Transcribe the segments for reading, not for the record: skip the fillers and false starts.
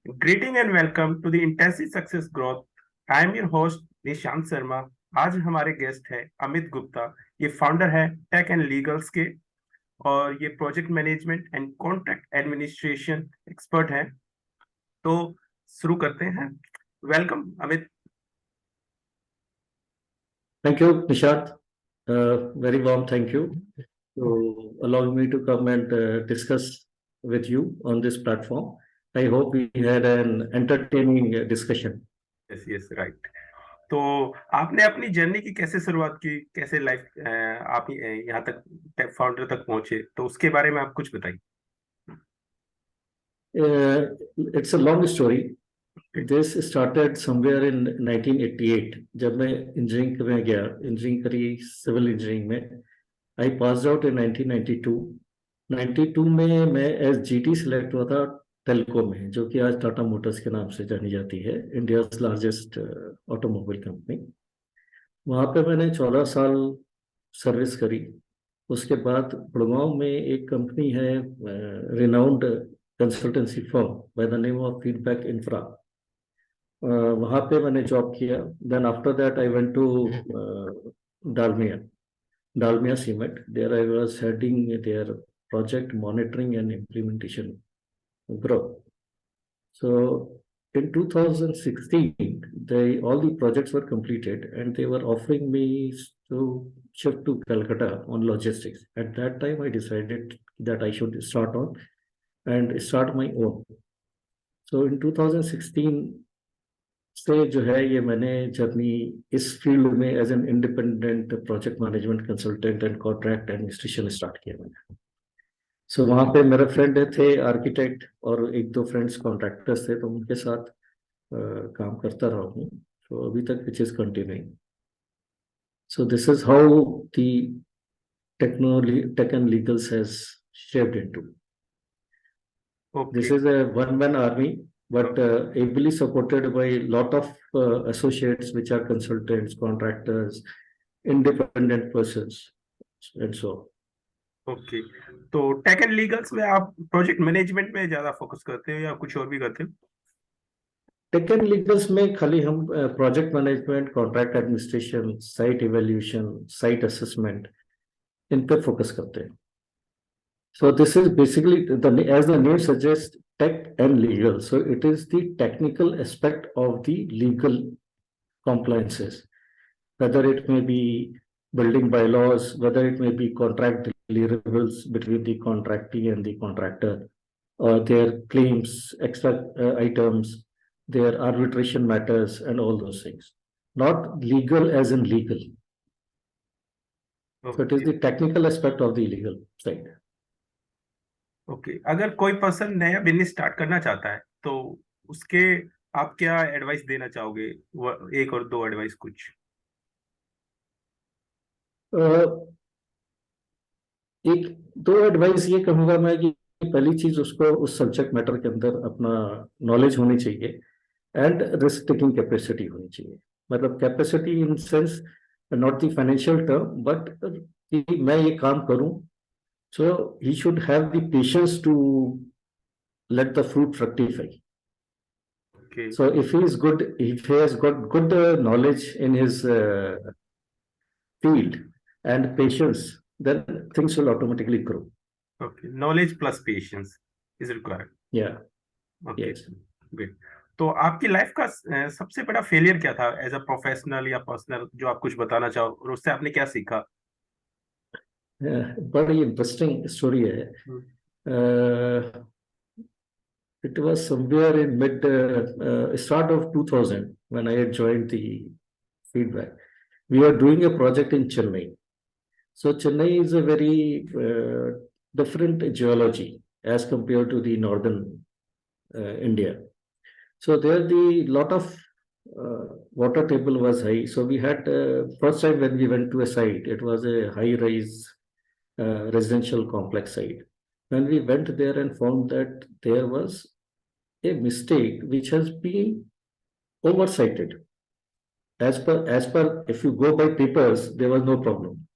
Greeting and welcome to the Intensive Success Growth. I am your host Nishant Sharma. आज हमारे guest है अमित गुप्ता। ये founder है टेक एंड लीगल्स के और ये project management and contract administration expert हैं। तो शुरू करते हैं। Welcome Amit. Thank you, Nishant. Very warm thank you to allowing me to come and discuss with you on this platform. I hope we had an entertaining discussion. Yes right. तो आपने अपनी journey की कैसे शुरुआत की, कैसे लाइफ आप यहाँ तक फाउंडर तक पहुंचे, तो उसके बारे में आप कुछ बताइए। It's a long story. This started somewhere in 1988 जब मैं इंजीनियरिंग में गया, इंजीनियरिंग करी सिविल इंजीनियरिंग में। I passed out in 1992. 92 में मैं एस जीटी सिलेक्ट हुआ था टेल्को में, जो कि आज टाटा मोटर्स के नाम से जानी जाती है, इंडिया लार्जेस्ट ऑटोमोबाइल कंपनी। वहाँ पे मैंने 14 साल सर्विस करी। उसके बाद गुड़गांव में एक कंपनी है, renowned consultancy firm by the name of Feedback Infra, वहाँ पे मैंने जॉब किया। Then after that I went to Dalmia cement. There I was heading their project monitoring and implementation group. So in 2016, all the projects were completed and they were offering me to shift to Calcutta on logistics. At that time, I decided that I should start on and start my own. So in 2016 से जो है ये मैंने journey इस field में as an independent project management consultant and contract administration start किया मैंने। सो वहाँ पे मेरे फ्रेंड थे आर्किटेक्ट और एक दो फ्रेंड्स कॉन्ट्रैक्टर्स थे, तो उनके साथ काम करता रहा हूँ। तो अभी तक which is continuing. So this is how the tech and legals has shaped into. This is a one-man army, but ably supported by a lot of associates, which are consultants, contractors, independent persons, and so on. Okay, तो take and legals में आप project management में ज्यादा focus करते हो या कुछ और भी करते हो? टेक एंड लीगल्स में खाली हम project management, contract administration, site evaluation, site assessment, इन पे फोकस करते हैं। So this is basically as the name suggests, tech and legal. So it is the technical aspect of the legal compliances, whether it may be building bylaws, whether it may be contract deliverables between the contractee and the contractor, or their claims, extra items, their arbitration matters, and all those things. Not legal as in legal. So it is the technical aspect of the legal side. Okay, अगर कोई person नया business start करना चाहता है तो उसके आप क्या एडवाइस देना चाहोगे? एक और दो एडवाइस कुछ। एक दो एडवाइस ये कहूंगा मैं कि पहली चीज उसको उस सब्जेक्ट मैटर के अंदर अपना नॉलेज होनी चाहिए एंड रिस्क टेकिंग कैपेसिटी होनी चाहिए। मतलब capacity in sense not the financial term, but कि मैं ये काम करूं। So he should have the patience to let the fruit fructify. Okay. So if he is good, if he has got good knowledge in his field and patience, then things will automatically grow. Okay, knowledge plus patience is required. Yeah. Okay. Yes. Great. तो आपकी life का सबसे बड़ा failure क्या था as a professional या personal, जो आप कुछ बताना चाहो और उससे आपने क्या सीखा? बड़ी इंटरेस्टिंग स्टोरी है। It was somewhere in mid start of 2000 when I had joined the feedback. We were doing a project in Chennai. So Chennai is a very different geology as compared to the northern India. So there the lot of water table was high. So we had first time when we went to a site, it was a high-rise residential complex site. When we went there and found that there was a mistake which has been oversighted. As per, if you go by papers, there was no problem.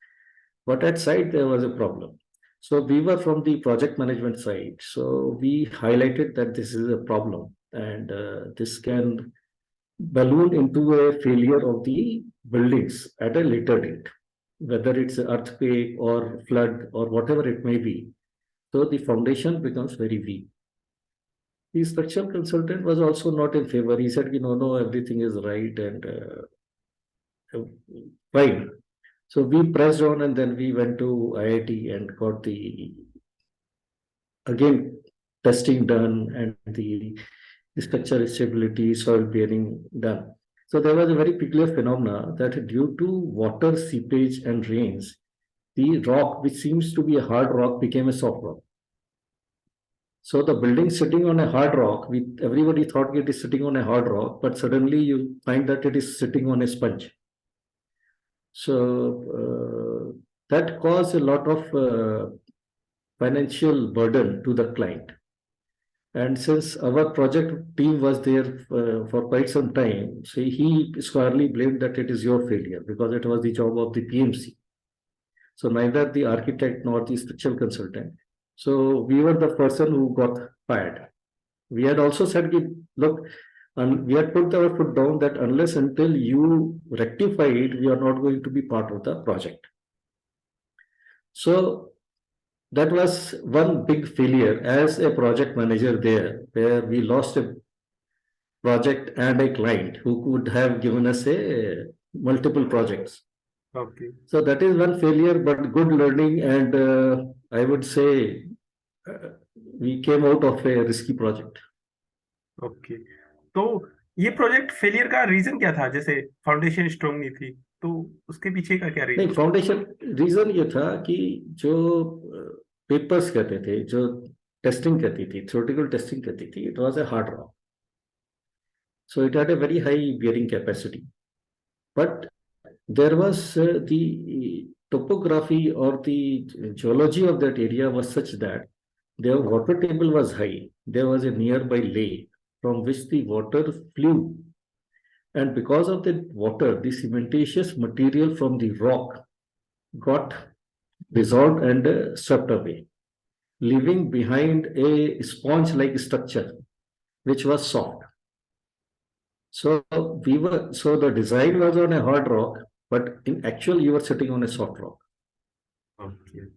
But at site, there was a problem. So we were from the project management side. So we highlighted that this is a problem. and this can balloon into a failure of the buildings at a later date, whether it's an earthquake or flood or whatever it may be. So the foundation becomes very weak. The structural consultant was also not in favor. He said, no, no, everything is right and fine. So we pressed on and then we went to IIT and got the, again, testing done and the structure stability, soil bearing done. So there was a very peculiar phenomena that due to water seepage and rains, the rock, which seems to be a hard rock, became a soft rock. So the building sitting on a hard rock, everybody thought it is sitting on a hard rock, but suddenly you find that it is sitting on a sponge. So that caused a lot of financial burden to the client. And since our project team was there for quite some time, so he squarely blamed that it is your failure because it was the job of the PMC. So neither the architect nor the structural consultant. So we were the person who got fired. We had also said, look, and we had put our foot down that unless until you rectify it, we are not going to be part of the project. So that was one big failure as a project manager there, where we lost a project and a client who could have given us a multiple projects. Okay. So that is one failure, but good learning, and I would say we came out of a risky project. Okay, तो ये project failure का reason क्या था? जैसे foundation strong नहीं थी, तो उसके पीछे का क्या नहीं, रीजन? फाउंडेशन रीजन ये था कि जो पेपर्स कहते थे, जो टेस्टिंग कहती थी, थ्योरेटिकल टेस्टिंग कहती थी, it was a hard rock. So it had a very high bearing capacity. But there was the topography or the geology of that area was such that their water table was high. There was a nearby lake from which the water flew. And because of the water, the cementitious material from the rock got dissolved and swept away, leaving behind a sponge-like structure, which was soft. So the design was on a hard rock, but in actual you were sitting on a soft rock. Okay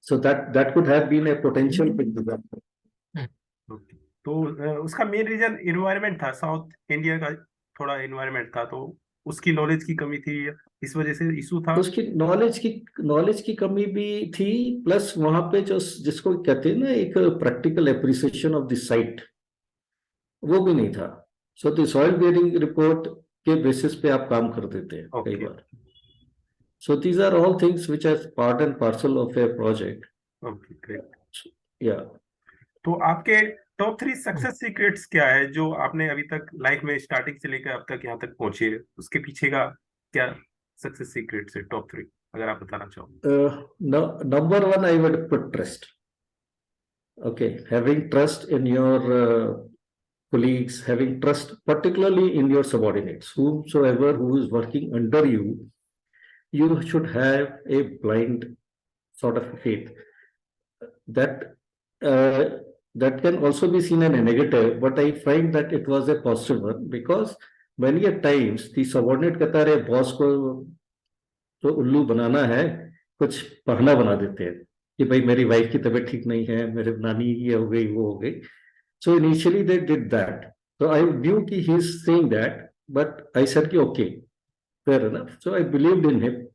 So that could have been a potential big disaster. Okay, तो उसका main reason environment था, south India का थोड़ा environment था, तो उसकी knowledge की कमी थी, इस वजह से इशू था. तो उसकी नॉलेज की कमी भी थी, प्लस वहां पे जो जिसको कहते हैं ना एक practical appreciation of the site, वो भी नहीं था. So the soil bearing report के बेसिस पे आप काम कर देते हैं कई okay bar. So these are all things which are part and parcel of a project. Okay great. Yeah. तो आपके टॉप 3 सक्सेस सीक्रेट्स क्या है जो आपने अभी तक लाइफ में स्टार्टिंग से लेकर अब तक यहाँ तक पहुंचे, उसके पीछे का क्या सक्सेस सीक्रेट्स है टॉप 3, अगर आप बताना चाहो? No, number one, I would put trust. Okay, having trust in your colleagues, having trust particularly in your subordinates, whomsoever who is working under you, you should have a blind sort of faith. That can also be seen as a negative, but I find that it was a positive one because many a times the subordinate कहता है boss को तो उल्लू बनाना है, कुछ बहाना बना देते हैं कि भाई मेरी वाइफ की तबीयत ठीक नहीं है, मेरे नानी ये हो गई वो हो गई. So initially they did that. So I knew कि he is saying that, but I said कि okay, fair enough. So I believed in him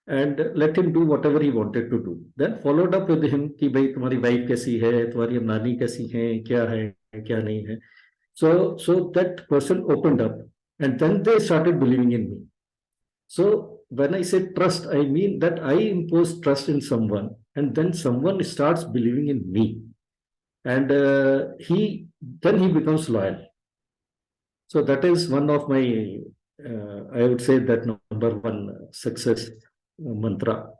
and let him do whatever he wanted to do. Then followed up with him कि भाई तुम्हारी wife कैसी है, तुम्हारी नानी कैसी है क्या नहीं है. So that person opened up and then they started believing in me. So when I say trust, I mean that I impose trust in someone and then someone starts believing in me, and he becomes loyal. So that is one of my I would say that number one success mantra.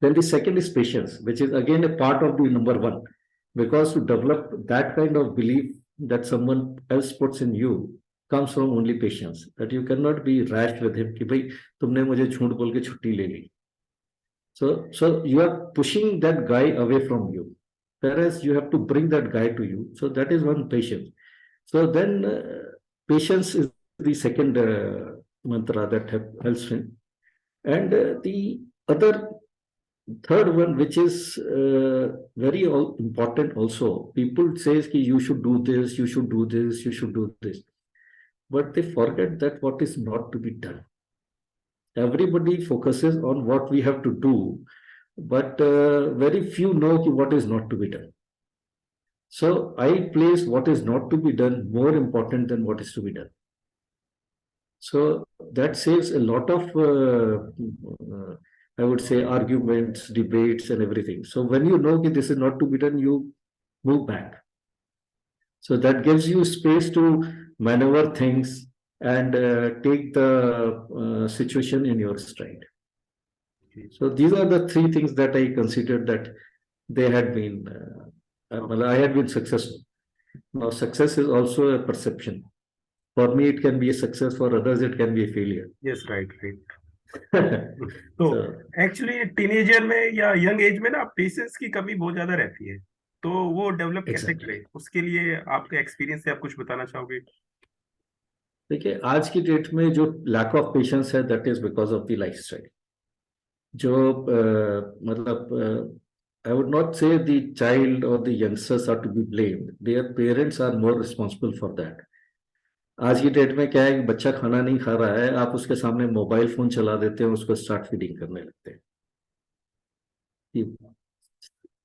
Then the second is patience, which is again a part of the number one, because to develop that kind of belief that someone else puts in you comes from only patience. That you cannot be rash with him कि भाई तुमने मुझे झूठ बोल के छुट्टी ले ली. So you are pushing that guy away from you, whereas you have to bring that guy to you. So that is one patience. So then patience is the second mantra that helps him. And the other third one, which is very important also, people says ki you should do this, you should do this, you should do this. But they forget that what is not to be done. Everybody focuses on what we have to do, but very few know ki what is not to be done. So I place what is not to be done more important than what is to be done. So that saves a lot of, I would say, arguments, debates, and everything. So when you know that this is not to be done, you move back. So that gives you space to maneuver things and take the situation in your stride. So these are the three things that I considered that they had been, well, I had been successful. Now, success is also a perception. For me, it can be a success. For others, it can be a failure. Yes right right तो So, actually teenager में या young age में ना patience की कमी बहुत ज्यादा रहती है, तो वो डेवलप कैसे exactly. करें, उसके लिए आपके एक्सपीरियंस से आप कुछ बताना चाहोगे? देखिए, आज की डेट में जो लैक ऑफ पेशेंस है, that is because of the lifestyle. जो मतलब I would not say the child or the youngsters are to be blamed. Their parents are more responsible for that. आज की डेट में क्या है कि बच्चा खाना नहीं खा रहा है, आप उसके सामने मोबाइल फोन चला देते हैं, उसको स्टार्ट फीडिंग करने लगते हैं.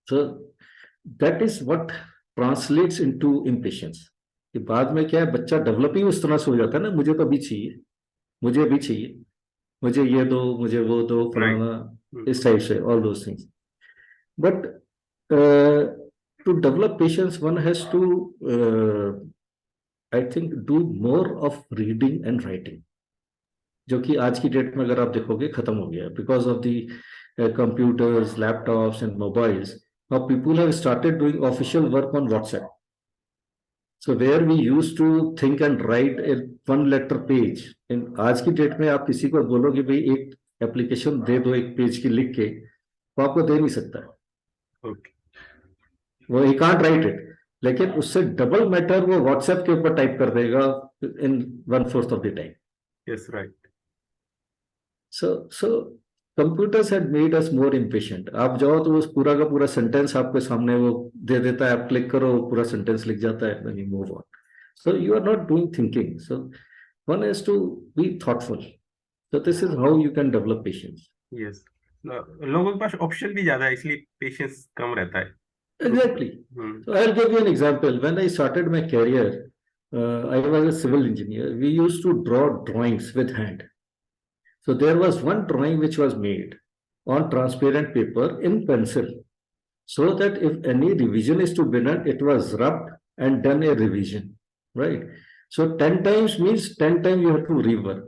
So that is what translates into impatience. कि बाद में क्या है, बच्चा डेवलप ही उस तरह से हो जाता है ना, मुझे तो अभी चाहिए, मुझे भी चाहिए, मुझे ये दो, मुझे वो दो, राइट फलाना, इस टाइप से, all those things. But to develop patience, one has to, I think, do more of reading and writing, जो कि आज की डेट में अगर आप देखोगे खत्म हो गया, because of the computers, laptops, and mobiles. Now people have started doing official work on WhatsApp. So where we used to think and write a one letter page, in आज की डेट में आप किसी को बोलोगे भाई एक एप्लीकेशन दे दो एक पेज की लिख के, वो आपको दे नहीं सकता है. ओके वो ही कांट राइट इट, लेकिन उससे डबल मैटर वो व्हाट्सएप के ऊपर टाइप कर देगा इन 1/4 of the time. Yes right So computers had made us more impatient. आप जाओ तो उस पूरा का पूरा सेंटेंस आपके सामने वो दे देता है, आप क्लिक करो पूरा सेंटेंस लिख जाता है, then you move on. So you are not doing thinking. So one has to be thoughtful. So this is how you can develop patience. Yes लोगों के पास ऑप्शन भी ज्यादा है, इसलिए पेशेंस कम रहता है. Exactly. So I'll give you an example. When I started my career, I was a civil engineer. We used to draw drawings with hand. So there was one drawing which was made on transparent paper in pencil, so that if any revision is to be done, it was rubbed and done a revision, right? So 10 times means 10 times you have to rework.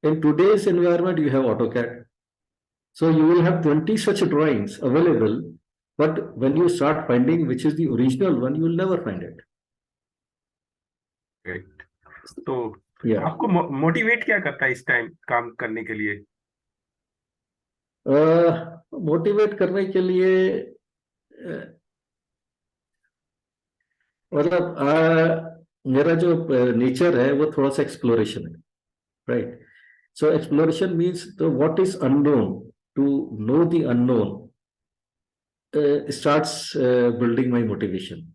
In today's environment, you have AutoCAD. So you will have 20 such drawings available, but when you start finding which is the original one, you will never find it. Right तो Yeah. आपको motivate क्या करता है इस time काम करने के लिए? मोटिवेट करने के लिए मतलब मेरा जो नेचर है वो थोड़ा सा एक्सप्लोरेशन है, राइट? सो एक्सप्लोरेशन मीन्स तो what is unknown, to know the unknown starts building my motivation.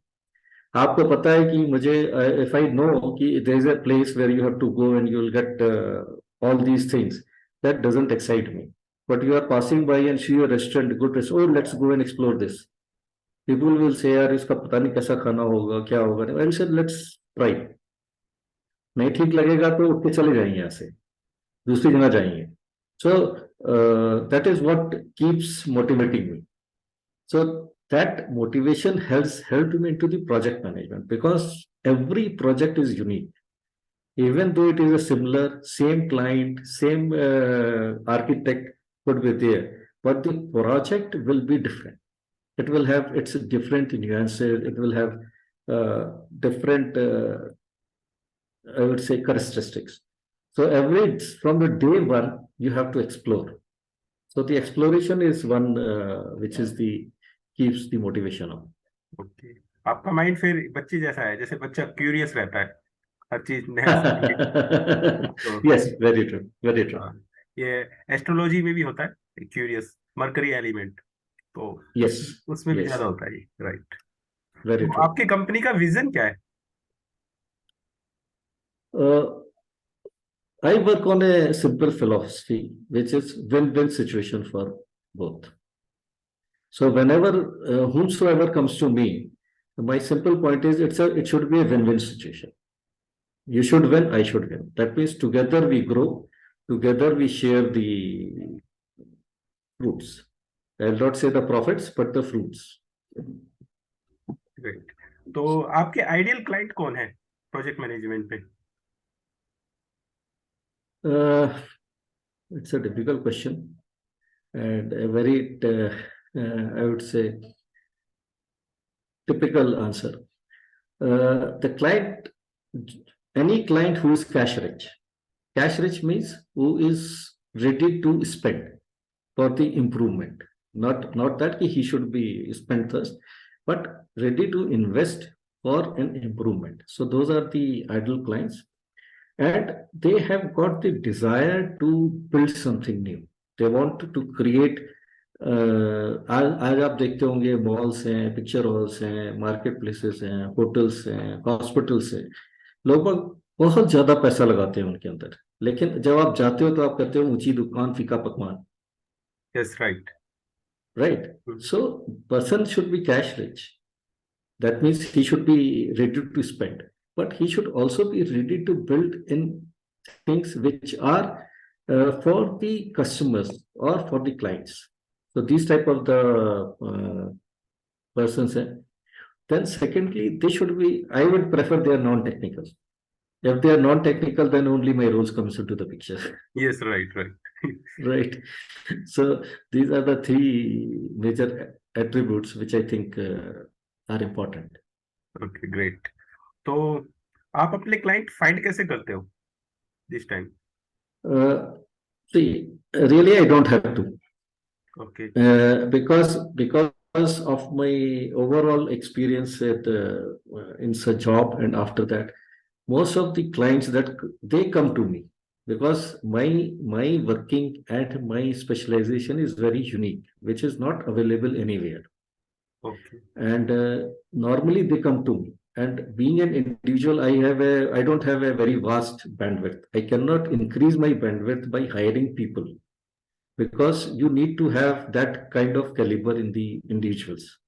आपको पता है कि मुझे इफ आई नो कि there is a place where you have to go and you will get all these things, that doesn't excite me. But you are passing by and see a restaurant, good restaurant, let's go and explore this. People will say यार इसका पता नहीं कैसा खाना होगा, क्या होगा. I will say let's try. नहीं ठीक लगेगा तो उठ के चले जाएंगे, यहाँ से दूसरी जगह जाएंगे. So that is what keeps motivating me. So that motivation has helped me into the project management, because every project is unique. Even though it is a similar, same client, same architect could be there, but the project will be different. It will have its different nuances. It will have different, I would say, characteristics. So from the day one, you have to explore. So the exploration is one which is the keeps the motivation up. Okay आपका mind फिर बच्चे जैसा है, जैसे बच्चा curious रहता है, हर चीज नया तो Yes, very true, very true. हाँ, ये एस्ट्रोलॉजी में भी होता है क्यूरियस मरकरी एलिमेंट, तो Yes, उसमें भी ज्यादा yes, होता है ये, राइट। very तो true. आपकी कंपनी का विजन क्या है? Uh, I work on a simple philosophy, which is win-win situation for both. So whenever whomsoever comes to me, my simple point is it should be a win-win situation. You should win, I should win. That means together we grow, together we share the fruits. I will not say the profits, but the fruits. Great. तो आपके ideal client कौन है project management पे? Uh, it's a difficult question and a very, I would say, typical answer. The client, any client who is cash rich means who is ready to spend for the improvement. Not that he should be spent first, but ready to invest for an improvement. So those are the ideal clients, and they have got the desire to build something new. They want to create. आज आप देखते होंगे malls हैं, picture halls हैं, market places हैं, hotels हैं, hospitals हैं। लोग बहुत ज्यादा पैसा लगाते हैं उनके अंदर, लेकिन जब आप जाते हो तो आप कहते हो ऊंची दुकान फीका पकवान, yes, right. right? So person should be cash rich. That means he should be ready to spend, but he should also be ready to build in things which are for the customers or for the clients. So these type of the persons. Then secondly, they should be, I would prefer they are non-technical. If they are non-technical, then only my roles comes into the picture. Yes, right, right. Right. So these are the three major attributes which I think are important. Okay, great. तो आप अपने client find कैसे करते हो this time? Uh, See, really, I don't have to, okay. because of my overall experience in such job, and after that, most of the clients that they come to me because my working and my specialization is very unique, which is not available anywhere. Okay. And normally they come to me, and being an individual, I don't have a very vast bandwidth. I cannot increase my bandwidth by hiring people, because you need to have that kind of caliber in the individuals.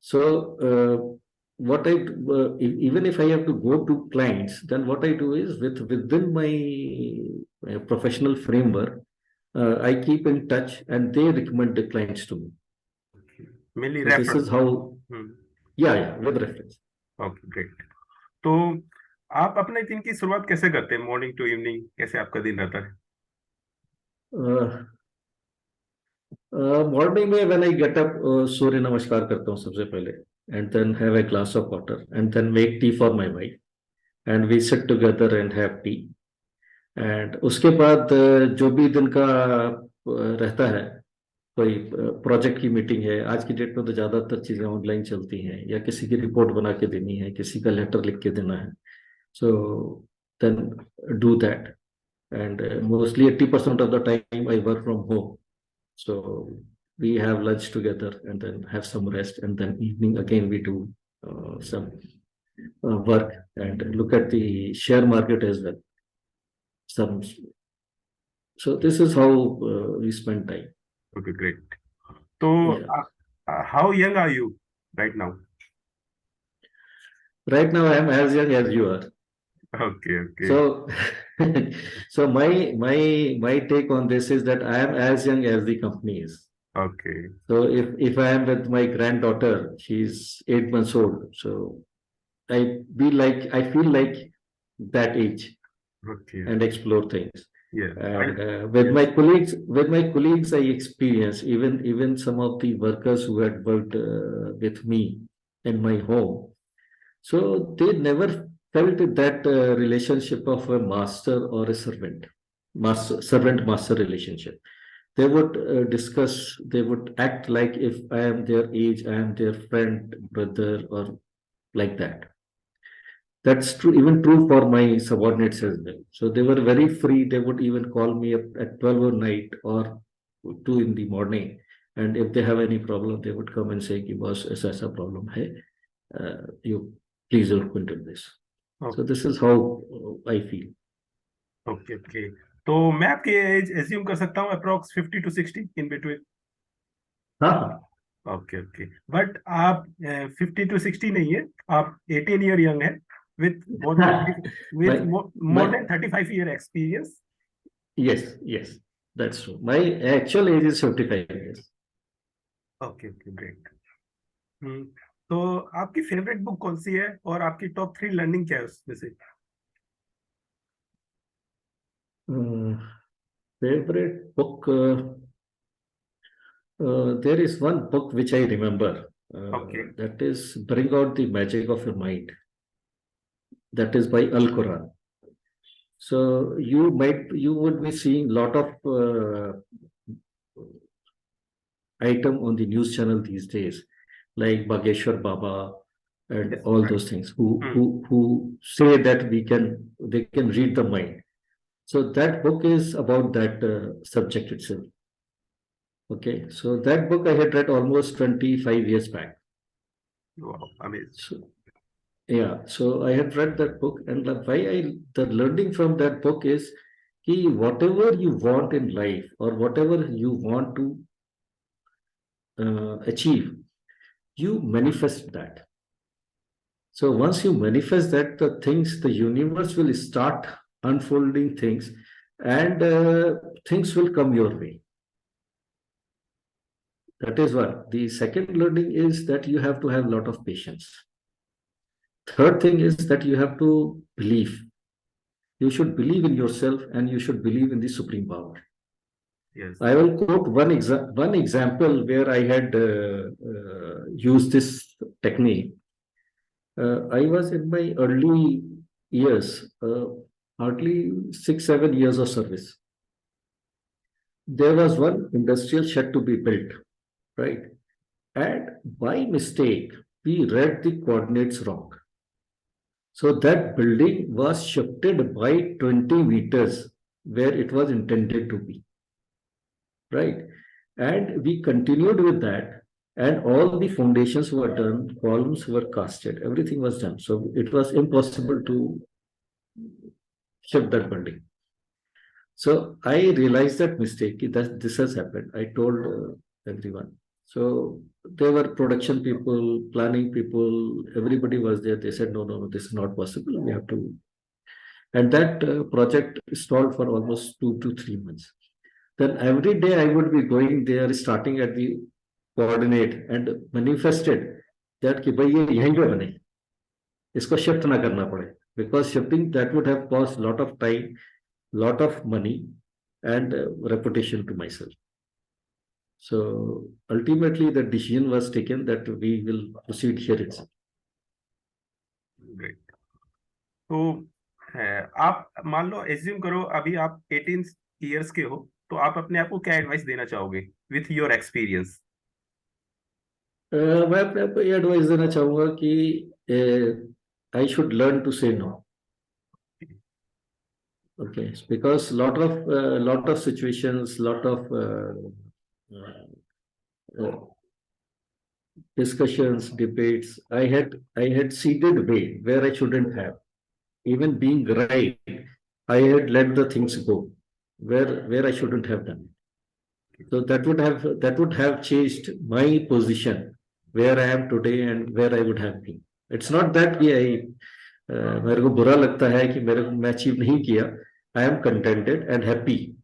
So what even if I have to go to clients, then what I do is within my professional framework, I keep in touch and they recommend the clients to me. Mainly So this is referral. how, yeah, with reference. Okay, great. तो आप अपने दिन की शुरुआत कैसे करते हैं? Morning to evening कैसे आपका दिन रहता है? Uh, मॉर्निंग में when I get up, Surya Namaskar करता हूँ सबसे पहले, and then have a glass of water, and then make tea for my wife, and we sit together and have tea. And उसके बाद जो भी दिन का रहता है, कोई प्रोजेक्ट की मीटिंग है, आज की डेट में तो ज्यादातर चीजें ऑनलाइन चलती हैं, या किसी की रिपोर्ट बना के देनी है, किसी का लेटर लिख के देना है, so then do that. And mostly 80% of the time I work from home, so we have lunch together and then have some rest, and then evening again we do some work and look at the share market as well. Some, so this is how we spend time. Okay, great. तो Yeah. How young are you right now? Right now I am as young as you are. Okay, okay. So, so my take on this is that I am as young as the company is. Okay, So if I am with my granddaughter, she's 8 months old. So I feel like that age okay. and explore things. Yeah, And yeah, with my colleagues, I experience even some of the workers who had worked with me in my home. So they never felt that relationship of a master or a servant master relationship. They would discuss, they would act like if I am their age, I am their friend, brother, or like that. That's true, even true for my subordinates as well. So they were very free. They would even call me up at 12 or night or 2 in the morning. And if they have any problem, they would come and say, कि boss, ऐसा problem है. You please look into this. So this is how I feel. Okay okay. तो मैं आपकी age assume कर सकता हूँ approx 50 to 60 in between. हाँ, ओके ओके। बट आप 50 to 60 नहीं है, आप 18 ईयर यंग है with more than my with more my than 35 year experience. yes, that's true. My actual age is 55 years. Okay okay great. तो आपकी favourite book कौन सी है और आपकी टॉप 3 लर्निंग क्या है उसमें से? Favorite book. There is one book which I remember. Okay That is Bring Out the Magic of Your Mind. That is by Al Quran. So you would be seeing lot of item on the news channel these days, like Bageshwar Baba and yes all right. those things, who say that they can read the mind. So that book is about that subject itself. Okay, so that book I had read almost 25 years back. Wow amazing. So yeah, so I had read that book, and the learning from that book is कि whatever you want in life or whatever you want to achieve, you manifest that. So once you manifest that, the universe will start unfolding things, and things will come your way. That is what. The second learning is that you have to have a lot of patience. Third thing is that you have to believe. You should believe in yourself and you should believe in the supreme power. Yes I will quote one example where I had used this technique. I was in my early years, hardly 6, 7 years of service. There was one industrial shed to be built, right? And by mistake, we read the coordinates wrong. So that building was shifted by 20 meters where it was intended to be, right? And we continued with that, and all the foundations were done, columns were casted, everything was done. So it was impossible to shift that building. So I realized that mistake, that this has happened. I told everyone. So there were production people, planning people, everybody was there. They said, no, this is not possible. We have to. And that project stalled for almost 2 to 3 months. Then every day I would be going there, starting at the coordinate and manifested that कि भाई ये यहीं पे बने, इसको shift ना करना पड़े, because shifting that would have cost lot of time, lot of money, and reputation to myself. So ultimately the decision was taken that we will proceed here itself. Great. तो आप मान लो एज्यूम करो अभी आप 18 years के हो, तो आप अपने आप को क्या एडवाइस देना चाहोगे विथ योर एक्सपीरियंस? मैं अपने आप को ये एडवाइस देना चाहूंगा कि आई शुड लर्न टू से no. Okay, because lot of situations, lot of uh, discussions, debates. I had seeded way where I shouldn't have. Even being right, I had let the things go where I shouldn't have done. So that would have changed my position where I am today and where I would have been. It's not that मेरे को बुरा लगता है कि मैं achieve नहीं किया. I am contented and happy,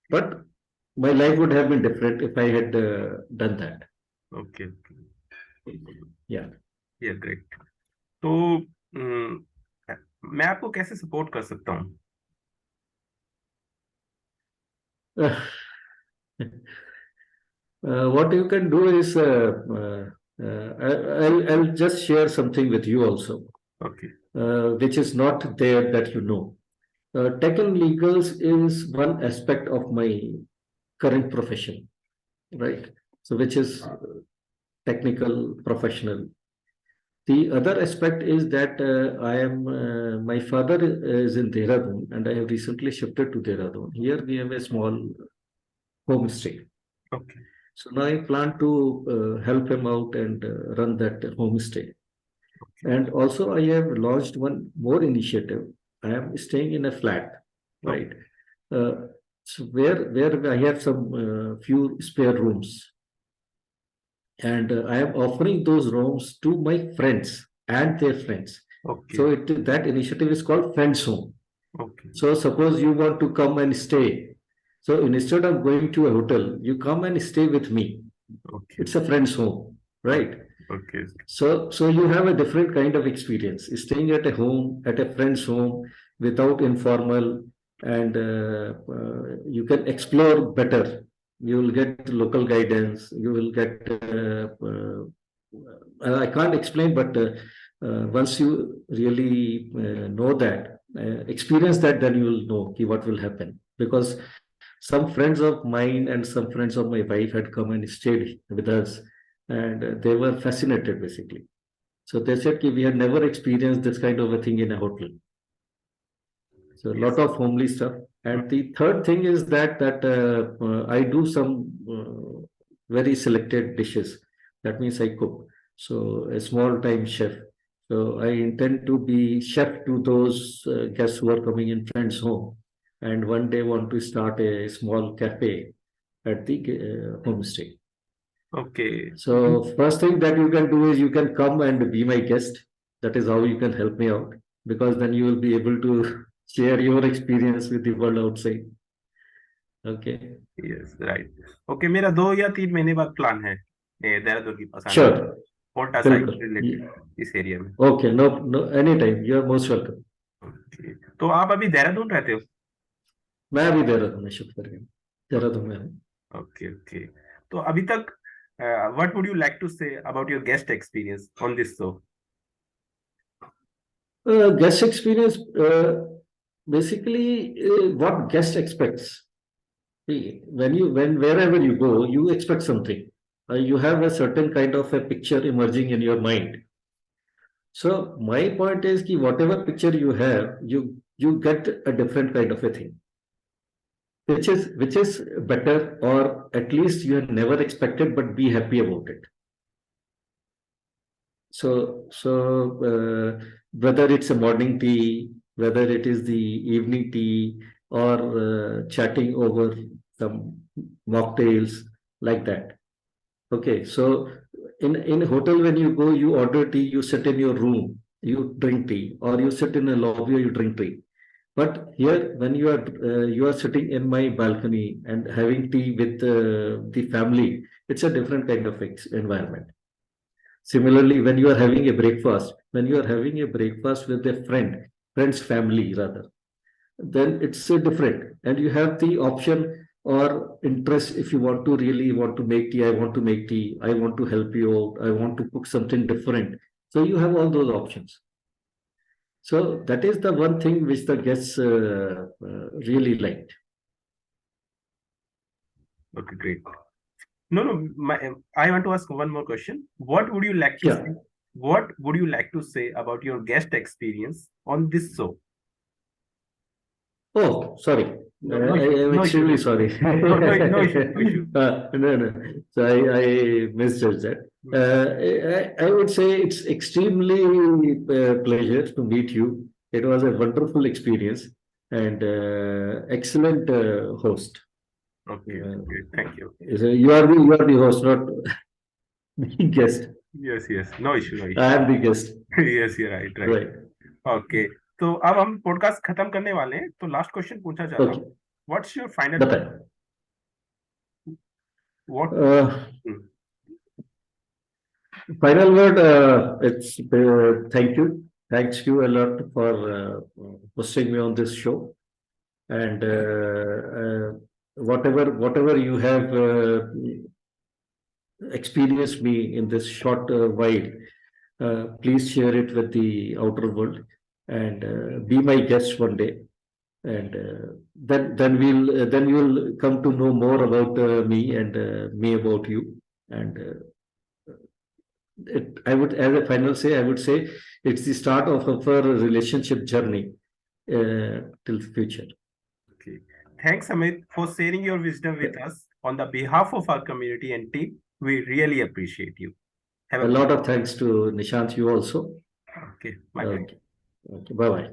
but my life would have been different if I had done that. Okay Yeah. ये ग्रेट। तो मैं आपको कैसे सपोर्ट कर सकता हूँ? What you can do is I'll just share something with you also, okay which is not there that you know. Tech and legals is one aspect of my current profession, right? So which is technical, professional. The other aspect is that my father is in Dehradun and I have recently shifted to Dehradun. Here we have a small homestay. Okay. So now I plan to help him out and run that homestay. Okay. And also I have launched one more initiative. I am staying in a flat, Okay. right? Uh, so where I have some few spare rooms, and I am offering those rooms to my friends and their friends. Okay. So that initiative is called Friends Home. Okay. So suppose you want to come and stay. So instead of going to a hotel, you come and stay with me. Okay. It's a friend's home, Okay. right? Okay. So you have a different kind of experience. Staying at a home, at a friend's home, without informal, and you can explore better. You will get local guidance. You will get. I can't explain, but once you really know that, experience that, then you will know what will happen. Because some friends of mine and some friends of my wife had come and stayed with us, and they were fascinated basically. So they said we had never experienced this kind of a thing in a hotel. So a Yes. lot of homely stuff. And the third thing is that I do some very selected dishes. That means I cook. So a small time chef. So I intend to be chef to those guests who are coming in friends' home, and one day want to start a small cafe at the homestay. Okay. So first thing that you can do is you can come and be my guest. That is how you can help me out, because then you will be able to share your experience with the world outside. Okay. Yes right okay मेरा 2 या 3 महीने बाद plan है ये देहरादून की पास आने का Sure. Kota side बिल्कुल. रिलेटेड इस एरिया में Okay. No, no, anytime. You are most welcome. Okay. तो आप अभी देहरादून रहते हो मैं अभी देहरादून में शिफ्ट कर गया हूँ. देहरादून में हूँ. ओके ओके तो अभी तक what would you like to say about your guest experience on this show Guest experience, basically, what guest expects. See, when wherever you go, you expect something. You have a certain kind of a picture emerging in your mind. So my point is that whatever picture you have, you get a different kind of a thing, which is better, or at least you have never expected, but be happy about it. So whether it's a morning tea, whether it is the evening tea, or chatting over some mocktails like that. Okay, so in a hotel when you go, you order tea, you sit in your room, you drink tea, or you sit in a lobby, you drink tea. But here, when you are sitting in my balcony and having tea with the family, it's a different kind of environment. Similarly, when you are having a breakfast with a friend's family rather, then it's different. And you have the option or interest if you want to really want to make tea, I want to make tea, I want to help you out, I want to cook something different. So you have all those options. So that is the one thing which the guests really liked. Okay great no no I want to ask one more question what would you like to Yeah. Say what would you like to say about your guest experience on this show Oh, sorry. no I issue am no issue no extremely issue sorry. no issue no issue No, no. So I misjudged that. I would say it's extremely pleasure to meet you. It was a wonderful experience and excellent host. okay Uh, great thank you so you are the host, not the guest. yes no issue no I issue am the guest. yes you're right Right. Okay तो अब हम podcast खत्म करने वाले हैं तो last question पूछना चाहता Okay. हूँ व्हाट्स योर फाइनल बताएं. What Uh, Final word, it's thank you. Thanks you a lot for hosting me on this show. And whatever you have experienced me in this short while, please share it with the outer world and be my guest one day. And then you'll come to know more about me and me about you. And as a final say, I would say it's the start of our relationship journey till the future. Okay. Thanks, Amit, for sharing your wisdom with us on the behalf of our community and team. We really appreciate you. Have A lot of thanks to Nishant, you also. Okay. Bye. Okay. Okay. Bye bye.